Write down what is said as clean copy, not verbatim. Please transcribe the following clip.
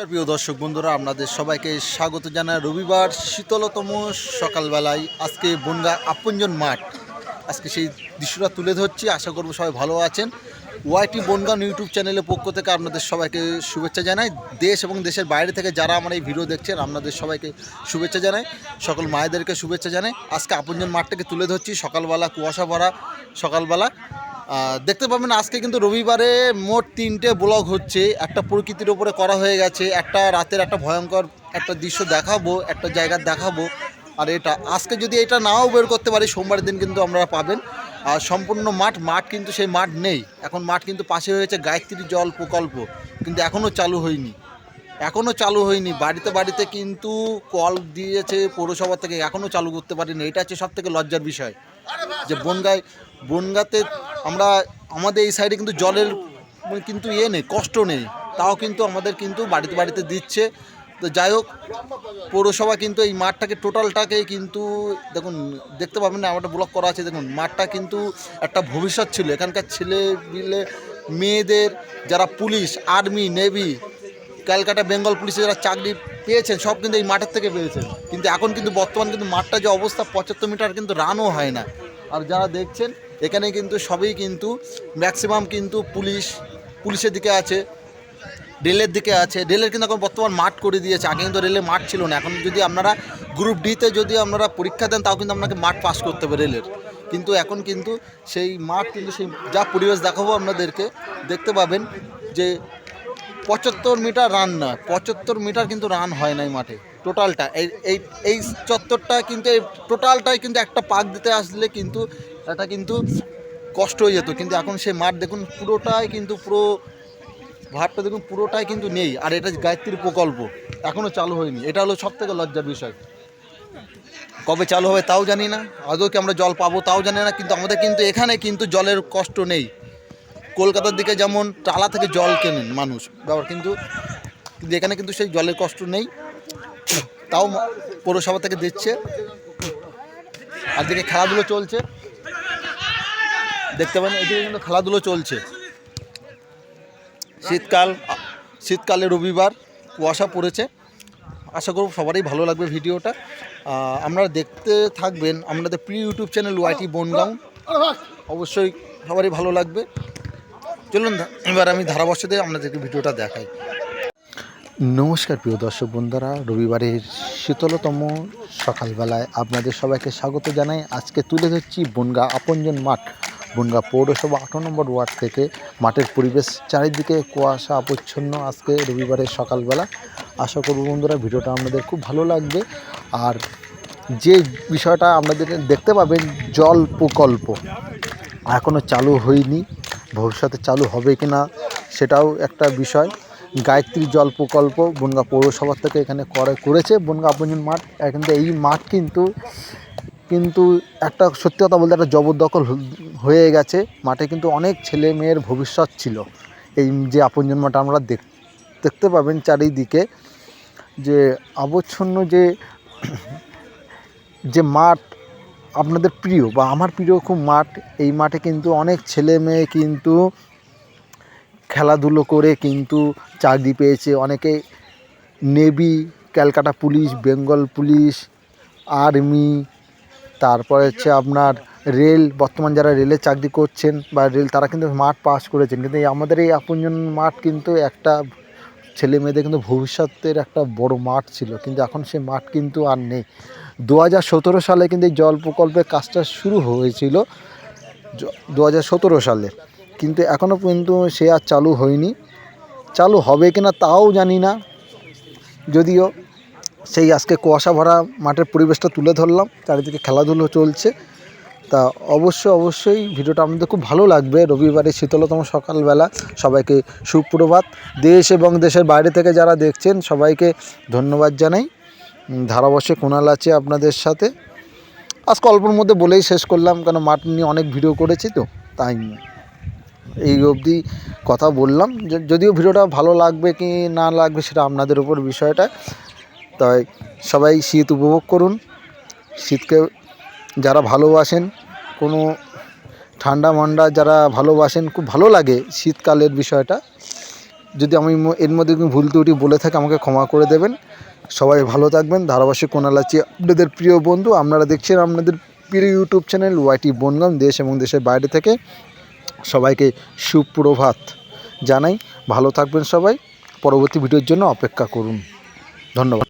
প্রিয় দর্শক বন্ধুরা, আপনাদের সবাইকে স্বাগত জানাই রবিবার শীতলতম সকালবেলায়। আজকে বনগাঁ আপনজন মাঠ, আজকে সেই দৃশ্যটা তুলে ধরছি। আশা করব সবাই ভালো আছেন। ওয়াইটি বনগাঁ ইউটিউব চ্যানেলের পক্ষ থেকে আপনাদের সবাইকে শুভেচ্ছা জানাই। দেশ এবং দেশের বাইরে থেকে যারা আমার এই ভিডিও দেখছেন, আপনাদের সবাইকে শুভেচ্ছা জানাই। সকল মায়েদেরকে শুভেচ্ছা জানাই। আজকে আপনজন মাঠটাকে তুলে ধরছি সকালবেলা, কুয়াশা ভরা সকালবেলা। দেখতে পাবেন আজকে কিন্তু রবিবারে মোট 3টে ব্লগ হচ্ছে। একটা প্রকৃতির ওপরে করা হয়ে গেছে, একটা রাতের একটা ভয়ঙ্কর একটা দৃশ্য দেখাবো, একটা জায়গা দেখাবো। আর এটা আজকে যদি এটা নাও বের করতে পারি, সোমবারের দিন কিন্তু আপনারা পাবেন। আর সম্পূর্ণ মাঠ কিন্তু সেই মাঠ নেই এখন। মাঠ কিন্তু পাশে হয়েছে গায়ত্রী জল প্রকল্প, কিন্তু এখনও চালু হয়নি। বাড়িতে বাড়িতে কিন্তু কল দিয়েছে পৌরসভা থেকে, এখনও চালু করতে পারিনি। এটা হচ্ছে সবথেকে লজ্জার বিষয় যে বনগাঁতে আমাদের এই সাইডে কিন্তু জলের কিন্তু নেই, কষ্ট নেই, তাও কিন্তু আমাদের কিন্তু বাড়িতে বাড়িতে দিচ্ছে। তো যাই হোক, পৌরসভা কিন্তু এই মাঠটাকে টোটালটাকে কিন্তু দেখুন, দেখতে পাবেন না, আমার ব্লক করা আছে দেখুন। মাঠটা কিন্তু একটা ভবিষ্যৎ ছিল এখানকার ছেলে মেয়েদের, যারা police, army, navy, Calcutta Bengal পুলিশে যারা চাকরি পেয়েছেন, সব কিন্তু এই মাঠের থেকে পেয়েছেন। কিন্তু এখন কিন্তু বর্তমান কিন্তু মাঠটা যে অবস্থা, 75 মিটার কিন্তু রানও হয় না। আর যারা দেখছেন এখানে কিন্তু সবই কিন্তু ম্যাক্সিমাম কিন্তু পুলিশের দিকে আছে, রেলের দিকে আছে। রেলের কিন্তু এখন বর্তমান মাঠ করে দিয়েছে, আগে কিন্তু রেলের মাঠ ছিল না। এখন যদি আপনারা গ্রুপ ডিতে যদি আপনারা পরীক্ষা দেন, তাও কিন্তু আপনাকে মাঠ পাস করতে হবে রেলের। কিন্তু এখন কিন্তু সেই মাঠ কিন্তু সেই যা পরিবেশ দেখাবো আপনাদেরকে, দেখতে পাবেন যে 75 মিটার রান না, 75 মিটার কিন্তু রান হয় না এই মাঠে। টোটালটা এই চত্বরটা কিন্তু, এই টোটালটাই কিন্তু একটা পাক দিতে আসলে কিন্তু এটা কিন্তু কষ্ট হয়ে যেত। কিন্তু এখন সেই মাঠ দেখুন, পুরোটাই কিন্তু ভাবটা দেখুন, পুরোটাই কিন্তু নেই। আর এটা গায়ত্রী প্রকল্প এখনও চালু হয়নি। এটা হলো সবথেকে লজ্জার বিষয়। কবে চালু হবে তাও জানি না, আদৌ কি আমরা জল পাবো তাও জানি না। কিন্তু আমাদের কিন্তু এখানে কিন্তু জলের কষ্ট নেই। কলকাতার দিকে যেমন টালা থেকে জল কেনেন মানুষ ব্যবহার, কিন্তু এখানে কিন্তু সেই জলের কষ্ট নেই, তাও পৌরসভা থেকে দিচ্ছে। আর দিকে খেলাধুলো চলছে, দেখতে পাবেন এদিকে কিন্তু খেলাধুলো চলছে। শীতকালে রবিবার, কুয়াশা পড়েছে। আশা করব সবারই ভালো লাগবে ভিডিওটা। আপনারা দেখতে থাকবেন আমাদের প্রিয় ইউটিউব চ্যানেল ওয়াইটি বনগাঁও, অবশ্যই সবারই ভালো লাগবে। চলুন এবার আমি ধারাবর্ষে আপনাদেরকে ভিডিওটা দেখাই। নমস্কার প্রিয় দর্শক বন্ধুরা, রবিবারের শীতলতম সকালবেলায় আপনাদের সবাইকে স্বাগত জানাই। আজকে তুলে ধরছি বনগাঁ আপনজন মাঠ, বনগাঁ পৌরসভা 8 নম্বর ওয়ার্ড থেকে। মাঠের পরিবেশ চারিদিকে কুয়াশা আচ্ছন্ন আজকে রবিবারের সকালবেলা। আশা করব বন্ধুরা ভিডিওটা আপনাদের খুব ভালো লাগবে। আর যে বিষয়টা আপনাদের দেখতে পাবেন, জল প্রকল্প এখনও চালু হয়নি, ভবিষ্যতে চালু হবে কি না সেটাও একটা বিষয়। গায়ত্রী জল প্রকল্প বনগাঁ পৌরসভা থেকে এখানে করেছে বনগাঁ আপনজন মাঠ। কিন্তু এই মাঠ কিন্তু একটা সত্যি কথা বলতে একটা জবরদখল হয়ে গেছে। মাঠে কিন্তু অনেক ছেলে মেয়ের ভবিষ্যৎ ছিল। এই যে আপনজন মাঠ আমরা দেখতে পাবেন চারিদিকে, যে আবচ্ছন্ন যে মাঠ আপনাদের প্রিয় বা আমার প্রিয় খুব মাঠ। এই মাঠে কিন্তু অনেক ছেলে মেয়ে কিন্তু খেলাধুলো করে কিন্তু চাকরি পেয়েছে। অনেকে navy, Calcutta police, Bengal police, army, তারপরে হচ্ছে আপনার রেল, বর্তমান যারা রেলে চাকরি করছেন বা রেল, তারা কিন্তু মাঠ পাস করেছেন। কিন্তু আমাদের এই আপনজন মাঠ কিন্তু একটা ছেলে মেয়েদের কিন্তু ভবিষ্যতের একটা বড় মাঠ ছিল, কিন্তু এখন সেই মাঠ কিন্তু আর নেই। 2017 সালে কিন্তু এই জল প্রকল্পের কাজটা শুরু হয়েছিল, 2017 সালে, কিন্তু এখনও পর্যন্ত সে আর চালু হয়নি। চালু হবে কিনা তাও জানি না। যদিও সেই আজকে কুয়াশা ভরা মাঠের পরিবেশটা তুলে ধরলাম, চারিদিকে খেলাধুলো চলছে। তা অবশ্যই ভিডিওটা আপনাদের খুব ভালো লাগবে। রবিবারের শীতলতম সকালবেলা সবাইকে সুপ্রভাত। দেশ এবং দেশের বাইরে থেকে যারা দেখছেন সবাইকে ধন্যবাদ জানাই। ধারাবর্ষে কুণাল আছে আপনাদের সাথে। আজকে অল্পর মধ্যে বলেই শেষ করলাম, কারণ মাঠ নিয়ে অনেক ভিডিও করেছি তো, তাই এই অবধি কথা বললাম। যদিও ভিডিওটা ভালো লাগবে কি না লাগবে সেটা আপনাদের উপর বিষয়টা। তাই সবাই শীত উপভোগ করুন। শীতকে যারা ভালোবাসেন, কোনো ঠান্ডা মান্ডা যারা ভালোবাসেন, খুব ভালো লাগে শীতকালের বিষয়টা। যদি আমি এর মধ্যে ভুল ত্রুটি বলে থাকি আমাকে ক্ষমা করে দেবেন। সবাই ভালো থাকবেন। ধারাবাহিক কোনালাচি আপনাদের প্রিয় বন্ধু, আপনারা দেখছেন আপনাদের প্রিয় ইউটিউব চ্যানেল ওয়াইটি বনগাম। দেশ এবং দেশের বাইরে থেকে সবাইকে সুপ্রভাত জানাই। ভালো থাকবেন সবাই। পরবর্তী ভিডিওর জন্য অপেক্ষা করুন। ধন্যবাদ।